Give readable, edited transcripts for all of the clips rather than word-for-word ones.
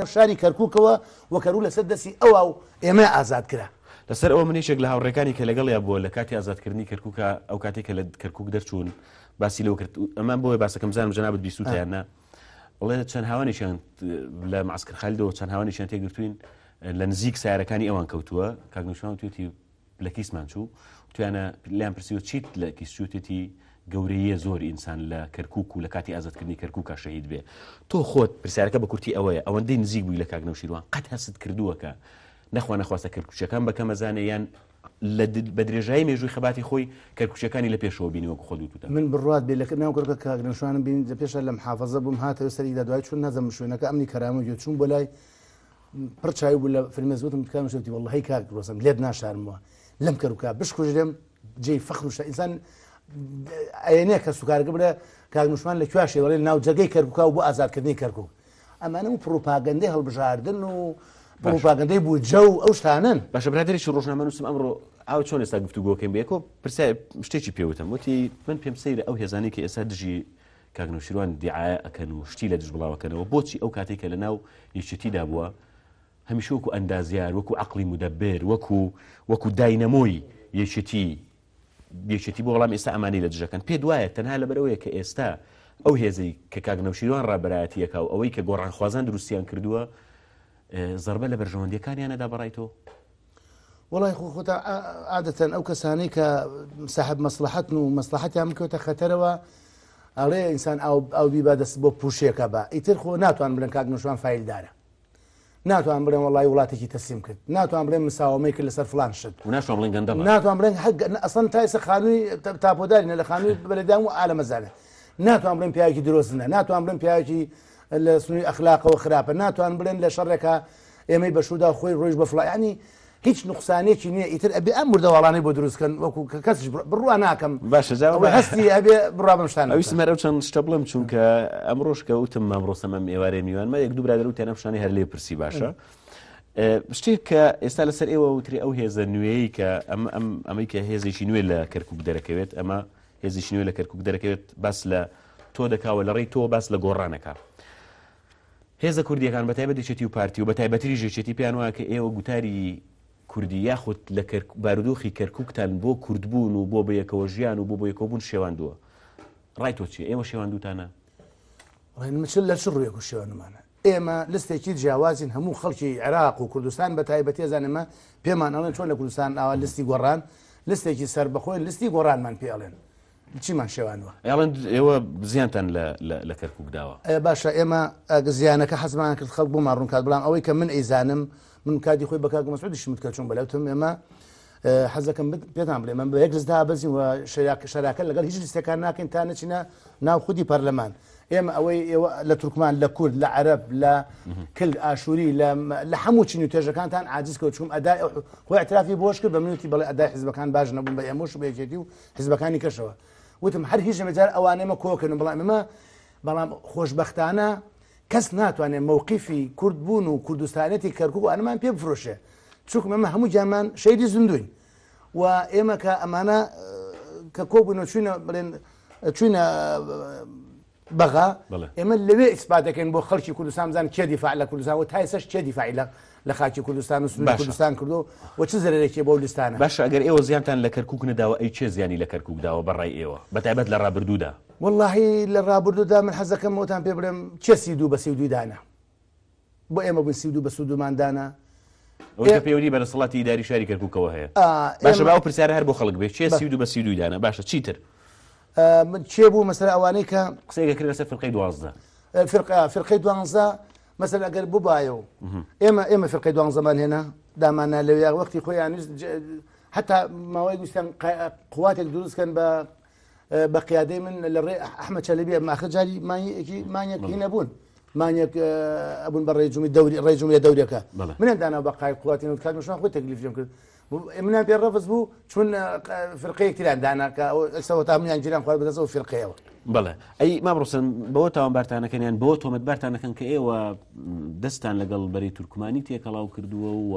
شاری کەرکووکەوە وەکەرو لەسەر دەستی ئەو ئێمە ئازاد کرا لەسەر ئەوە منیشێک لە هاوڕێکانی کە لەگەڵیا بووە لە کاتی ئازادکردنی کەرکووکە ئەو کاتێک کە لە کەرکووک دەرچوون باسی لەوە کرد ئەمان بۆی باسەکەم زانم جەنابەت بیستوتیاننا بڵێ چەند هاوانێکیان لە معسکر خالیدەوە چەند هاوانێکیان تێگرتوین لە نزیک سیارەکانی ئەوان کەوتووە کاکنوشمان توێتی لە کیسمان چوو توانە لیان پرسیوە چیت لە کیسچوتێتی گەورەیە زۆر ئینسان لە کەرکووک و لە کاتی ئازادکردنی کەرکووکە شەهید بێ تۆ خۆت پرسیارەکە بە کورتی ئەوەیە ئەوەندەی نزیک بووی لە کاکنەوشیروان قەت هەست کردووەکە نەخوا نەخواستە کەرکووچەکان بەکەم ئەزانێ یان بە درێژایی مێژووی خەباتی خۆی کەرکووچەکانی لە پێشەوە بینی وەکو خۆت وتوتە من بڕات بێ لە ناو کەرکووکە کاکنەوشانم بین لە پێشە لە محافەزە بووم هاتەوە سەریدا دوای چوون نەزەم شوێنەکە ئەمنی کەرامە گوێ چوون بۆ لای پڕچاوی بوو لە فیلمێزوتم کامشتی وەڵڵەهی کاک ڕۆسم لێت ناشارمەوە لەم کەرکووکە بشکوژێم جێی فەخر و ئینسان ئەیەنەیە کە سوکارگە برە کاکنوشمان لە کوێشێ وەڵێ ناو جەگەی کەرکووکە و بۆ ئازادکردنی کەرکووک ئەمانە و پرۆپاگەندەی هەڵبژاردن و پرۆپاگەندەی بوجە و ئەو شتانن باشە برادێکی ڕۆژنامە نووسم ئەمڕۆ ئاو چۆن ئێستا گفتوگۆکەم بێکۆ پرسیای شتێکی پێوتم وتی من پێم سەیرە ئەو هێزانەی کە ئێستا دژی کاکنەوشیروان دیعاە ئەکەن و شتی لە دژ بڵاوەکەنەوە بۆچی ئەو کاتێک کە لە ناو یەکێتیدا بووە هەمیشە وەکو ئەندازیار وەکو عەقڵی مودەبر وەکو داینەمۆی یەکێتی بۆ وەڵام ئێستا ئەمانەی لە دژەکەن پێ دوایە تەنها لەبەرەوەیە کە ئێستا ئەو هێزەی کە کاکنەوشیروان ڕابەرایەتیەکە و ئەوەی کە گۆڕانخوازان دروستیان کردووە زەربە لە بەرژەوەندیەکانیانەدا بەڕایتەوە وڵی خۆتا عادەتەن ئەو کەسانەی کە ساحب مەسلحەتن و مەسلحەتیان بکەوتە خەتەرەوە ئەڵێ ئینسان ئەو بیبا دەست بۆ پوشێکە بە ئیتر خۆ ناتوان بڵێن کاکنەوشیروان فایلدارە ناتوان بڵێن وڵی وڵاتێکی تەسلیم کرد ناتوان بڵێن مساومەی کرد لەسەر فلان شت ناتوان بڵێن گەندەڵە ناتوان بڵێن ئەسڵەن تا ئێستا خانووی تاپۆدارینە لە خانووی بەلەدام و ئالەمەزانە ناتوان بڵێن پیاوێکی درۆستنە ناتوان بڵێن پیاوێکی لە سنووی ئەخلاقەوە خراپە ناتوان بڵێن لە شەڕێکە ئێمەی بەشودا خۆی ڕۆژ بە فڵای ینی هیچ نقصانێکی نییە ئیتر ئەبێ ئەم مردەواڵانەی بۆ دروستکەن وەکو کەسش بڕوا ناکەم باشە هەستی ئەبێ بڕوا بەشتان ئەوی سمەرە چەند شتە بڵم چونکە ئەمڕۆژکە وتم مامڕۆسەمە ئێوارێ میوان مە یەک دوو برادر و تێنە پیشانی هەر لێ پرسی باشە شتێک کە ئێستا لەسەر ئێوە وتری ئەو هێزە نوێی کە ئەمەی کە هێزێکی نوێ لە کەرکووک دەرەکەوێت ئەمە هێزیشی نوێ لە کەرکووک دەرەکەوێت باس لە تۆ دەکاوە لە ڕێی تۆ باس لە گۆڕانەکە هێزە کوردیەکان بە تایبەت یەکێتی و پارتی و بە تایبەتری ژێچێتی پێیان وایە کە ئێوە گوتاری کوردی یاخود لە بارودۆخی کەرکووکتان بۆ کوردبوون و بۆ بەیەکەوە ژیان و بۆ بەیەکەوەبوون شێواندووە ڕای تۆ چیە ئێوە شێواندووتانە لە چ ڕوویەک و شێوانمانە ئێمە لستێکی جیاوازین هەموو خەڵکی عێراق و کوردستان بە تایبەتی زانمە پێمان ئەڵێن چۆن لە کوردستان ئاوا لستی گۆڕان لستێکی سەربەخۆی لستی گۆڕانمان پێڵێن چیمان شێوانوە یاڵێن ئێوە زیانتان لە کەرکووک داوە باشە ئێمە زیانەکە حەزمان کرد خەڵک بۆ ماڕوون کات بڵام ئەوەی کە من ئەیزانم من کاتی خۆی بە کاک مەسعود شمت کە چوون بەلەوتم ئێمە حەزەکەم پێتان بڵێ من بە یەک ڕزدا بەزین و شەراکە لەگەڵ هیچ لستەکان ناکەین تا نەچینە ناو خودی پەرلەمان ئێمە ئەوەی ئێوە لە تورکمان لە کورد لە عەرەب لە کلد ئاشووری لە هەموو چین و توێژەکانتان عاجز کەوت چوم ئەدای خۆی اعترافی بۆش کرد بە منوتی بەڵێ ئەدای حیزبەکان باش نەبوون بە ئێمەش بە یەکێتی و حیزبەکانی کەشەوە وتم هەر هیچ جار ئەوانەمە کۆکردن بەڵام خۆشبەختانە کەس ناتوانێت مووقیفی کورد بوون و کوردستانەتی کەرکووک و ئەنەمان پێ بفرۆشێ چونکە ئێمە هەموو جامان شەیدی زیندوین و ئێمە کە ئەمانە کە کۆبوونەوە چوینە بڵێن چوینە بەغا ئێمە لەوێ ئیسپات دەکەین بۆ خەڵکی کوردستان بزان کێ دیفاع لە کوردستان و تا ئێستاش کێ دیفاعی لە خاکی کوردستان و سنووری کوردستان کردو و چ زەرێکی بۆ لستانە باشە ئەگەر ئێوە زیانتان لە کەرکووک نەداوە ئەی چێ زیانی لە کەرکووک داوە بەڕای ئێوە بەتایبەت لە ڕابردوودا واللهی لە ڕابردوودا من حەزەکەم وتان پێ بڵێم چێ 32 بە 32 دانا بۆ ئێمە بووین 32 بە 32 دانا ئەوە پێوەری بەرەسەڵاتی ئیداری شاری کەرکووکەوە هەیە باشە باو پرسیارە هەر بۆ خەڵک بێت چێ 32 بە 32 دانا باشە چیتر من چێ بوو مەسەلا ئەوانەی کە قسەیەکە کرد لەسەر فەرقەی 12 فرقەی 12 مەسەلا ئەگەر ببایەوە ئێمە فرقەی 12مان هێنا دامانە لەوێ وەختی خۆیان حتا ماوەی گوستیان قواتێک دروستکەن بە قیادەی من لە ڕێ ئەحمەد چەلەبی ئەماخر جاری مانیەک هینە بوون مانیەک ئەبوون بە ڕێجومی دەورەکە منیان دانا بە قای قوڵاتین و کاتمشان خۆی تەکلیفیان کرد منیان پێ ڕەفز بوو چون فرقەیەکتریان دانا کە ئێستا تا منیان گیران خوارد بەدەستەوە فرقەیەوە بەڵێ ئەی مامڕۆسن بەوە تاوانبارتانەکەنیان بۆ تۆمەتبارتانەکەن کە ئێوە دەستان لەگەڵ بەری تورکمانی تێکەڵاو کردووە و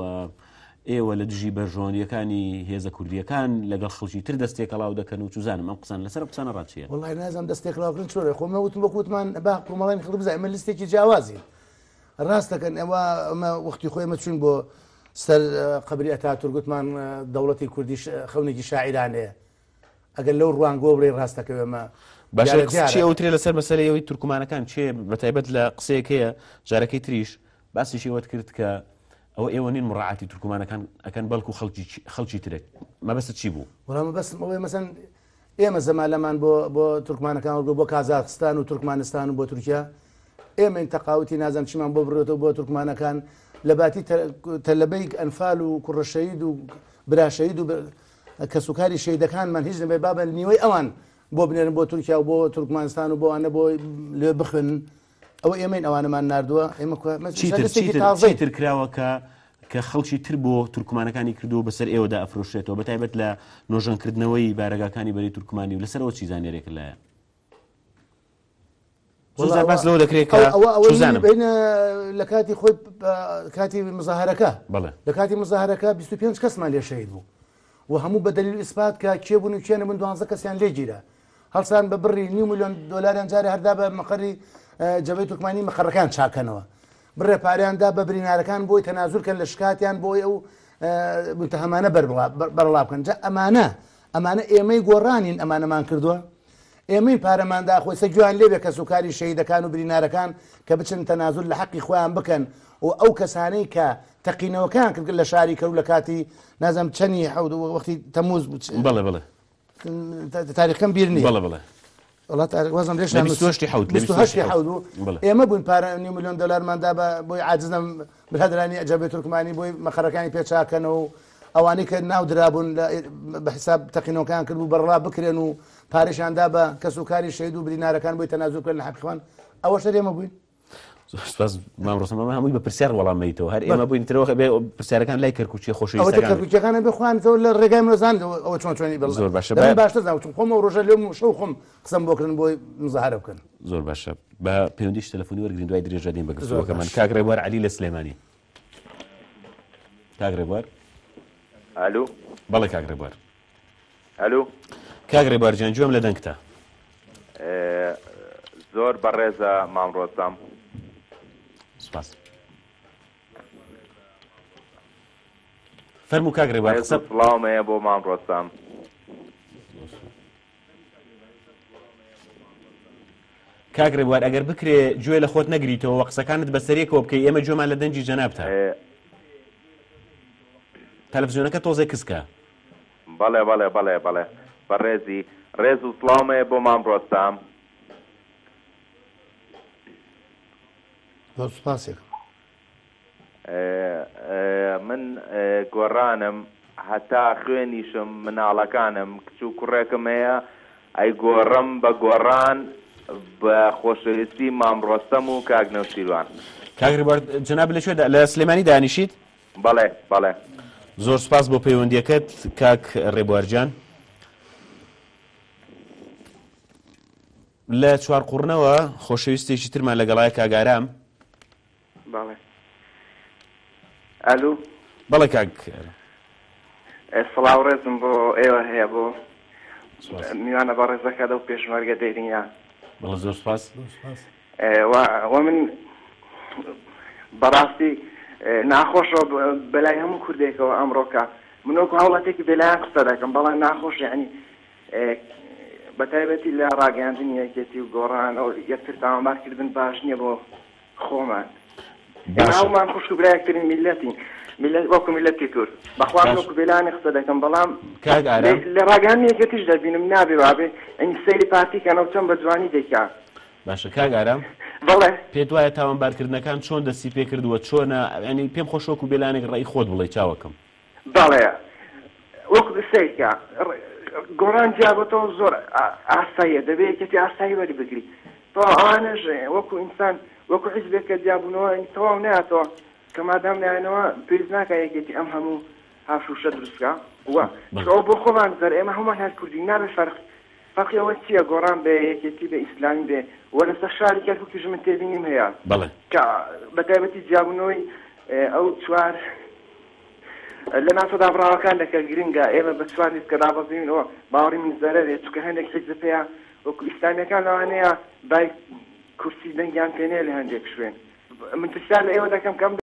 ئێوە لە دژی بەرژۆنیەکانی هێزە کوردیەکان لەگەڵ خەڵکی تر دەستێکەڵاو دەکەن و چوزانم ئەم قسان لەسەر قسانە ڕاچیە وڵی نازانم دەستێکڵاوکردن چۆرە خۆمە وتم بەکوتمان با کومەڵانی خڵ بزای ئەمە لیستێکی جیاوازی ڕاستەکەن ئەمە وەختی خۆی ئمە چون بۆ سەر قبری ئەتاتورک گوتمان دەوڵەتی کوردی خەونێکی شاعیرانەیە ئەگەر لەو ڕوانگۆ بڕێ ڕاستەکە ئەمە باشە چی ئەوترێ لەسەر مەسەلەیەوەی تورکمانەکان چێ بەتایبەت لە قسەیەکەیە جارەکەی تریش باسی شێوەت کرد کە ئەوە ئێوە نین مڕعاتی تورکمانەکان ئەکەن بەڵکو خەڵکی ترێک مەبەستە چی بوو؟ وەڵام بەس ئەوەی مەسەن ئێمە زەمالەمان بۆ تورکمانەکان وەرگۆ بۆ کازاخستان و تورکمانستان و بۆ تورکیا ئێمە تەقاوتی نازانم چیمان بۆ بڕێتەوە بۆ تورکمانەکان لە باتی تەلەبەی ئەنفال و کوڕەشەید و براشەید و کەسوکاری شەیدەکانمان هیچ نەبێ بابن نیوەی ئەوان بۆ بنێرن بۆ تورکیا و بۆ تورکمانستان و بۆ ئەوانە بۆ لێ بخوێن ئەوە ئێمەین ئەوانەمان ناردووە ئێمە چیتر کراوە کە خەڵکی تر بۆ تورکمانەکانی کردو بەسەر ئێوەدا ئەفرۆشێتەوە بەتایبەت لە نۆژەنکردنەوەی بارەگاکانی بەری تورکمانی و لەسەرەوە چی زانێرێک لایە باس لەوە دەکرێت کە لە کاتی خۆی کاتی مزاهرەکە لە کاتی مزاهرەکە 25 کەسمان لێ شەهید بوو و هەموو بە دلیل ئیسپات کە کێبوون و کێنە من 12 کەسیان لێ گیرە هەڵسان بە بڕی 9 ملیۆن دۆلاریان جارێ هەردا بە مەقەری جەبهەی تورکمانی مەقەڕەکان چاکەنەوە بڕێ پاریاندا بە برینارەکان بۆی تەنازولکەن لە شکاتیان بۆی ئەو متهمانە بەرڵا بکەن جا ئەمانە ئێمەی گۆڕانین ئەمانەمان کردووە ئێمەی پارەماندا خۆی سەگویان لێبێ کە سوکاری شەیدەکان و برینارەکان کە بچن تەنازول لە حەقی خۆیان بکەن و ئەو کەسانەی کە تەقینەوەکان کرد لە شاری کەرو لە کاتی نازم چەنی حەود وەختی تەموز بڵێ تاریخەکەم بیر نییە بڵێ وەزم لێش حەود ئێمە بوون پارە 9 ملیۆن دۆلارماندا بۆی عاجزم برادرانی جەبهەی تورکمانی بۆی مەخەرەکانی پێچاکەنەوە و ئەوانەی کە ناو درابوون بە حساب تەقینەوەکان کرد و بەڕڵا بکرێن و پارێشاندا بە کەسوکاری شەید و برینارەکان بۆی تەنازول کردن لە حەقیخوان ئەوە شەر ئێمە بووین سپاس مامڕۆستەمە هەمووی بە پرسیار وەڵامەیتەوە هەر ئێمە بووین ترەوە بێ پرسیارەکان لای کەرکوچی خۆشەویستەکان بخوانەوە لە ڕێگای مرۆزان ئەوە چۆنی بڵ زۆر باشە باشتر زانم خۆمە ڕۆژە لێم شەو خۆم قسەم بۆکردن بۆی مزاهرە بکەن زۆر باشە بە پەیوەندیش تەلەفۆنی وەرگرین دوای درێژە دێین بە گفتوگەکەمان کاگڕێبوار عەلی لە سلێمانی کاگڕێبوار ئالو بەڵێ کاگڕێبوار ئالو کاگڕێبوار گیان گوێم لە دەنگتە زۆر بەڕێزە مامڕۆستەم سپاس فەرموو کاگڕێبوار قسە سڵاومەیە بۆ مامڕۆستەم کاگڕێبوار ئەگەر بکرێ گوێ لە خۆت نەگریتەوە وە قسەکانت بەسەرێکەوە بکەی ئێمە گوێمان لە دەنجی جەنابتە تەلەڤیزیۆنەکە تۆزێ کسکە بەڵێ بەڕێزی ڕێز و سڵاومەیە بۆ مامڕۆستەم سپاسێک من گۆڕانم هەتا خوێنیشم مناڵەکانم کچ و کوڕێکم هەیە ئەی گۆڕم بە گۆڕان بە خۆشەویستی مامڕۆستەم و کاگنەوسیروان کاگڕێبوار جەناب لەکوێدا لە سلێمانی دانیشیت بەڵێ زۆر سپاس بۆ پەیوەندیەکەت کاک ڕێبوارجان لە چوارقوڕنەوە خۆشەویستێکی ترمان لەگەڵای کاگارام بەڵێ ئەلو بەڵێ کاک سڵاو ڕێزم بۆ ئێوە هەیە بۆ میوانە بە ڕێزەکەدا و پێشمەرگە دەیرینیان بەڵێ زۆر سپاس و من بەڕاستی ناخۆشەوە بەلای هەموو کوردێکەوە ئەمڕۆکە منۆکو هەوڵەتێکی بێلایەن قسە دەکەم بەڵام ناخۆش یعنی بەتایبەتی لە ڕاگەاندنی یەکێتی و گۆڕان ئەو یەکتر تاوانبارکردن باش نییە بۆ خۆمان هەڵمان خوش و برایەکترین میلەتین وەکو میلەتی کورد بەخوا منۆکو بێلایەن قسە دەکەم بەڵام لە ڕاگەاندنی یەکێتیش دەبینم نابێ وابێ ئەنی سەیری پارتیکەنەوە چەند بە جوانی دەیکا باشە کاگارام بەڵێ پێت وایە تاوانبارکردنەکان چۆن دەستی پێ کردووە چۆنە ینی پێم خۆشۆک و بێلانێک ڕێی خۆت بڵێ چاوەکەم بەڵێ وەکو سەیرکە گۆڕان جیابەتەوە زۆر ئاساییە دەبێت یەکێتی ئاسایی وەری بگری تۆ ئەوانەش وەکو ئینسان وەکو حیزبێکە جیابوونەوە تەواو نایەتەوە کە مادام نایەنەوە پێویست ناکە یەکێتی ئەم هەموو هاشوشە دروستکە وە ئەو بۆ خۆمان زەر ئێمە هەمومان هەر کوردی نابێ فەرقی ئەوە چییە گۆڕان بێ یەکێتی بە ئیسلامی بێ وە لەسەر شاری کەرکووکیش من تێبینیم هەیە کە بەتایبەتی جیابوونەوەی ئەو چوار لە ناسەدا بڕاوەکان دەکە گرنگە ئێمە بە چوارنیت کە دابەزینەوە باوەڕی من زەرە بێت چکە هەندێک حیزب هەیە وەکو ئیسلامیەکان لەوانەیە بای کورسی دەنگیان پێنێ لە هەندێک شوێن من تشتغل ايه وده كم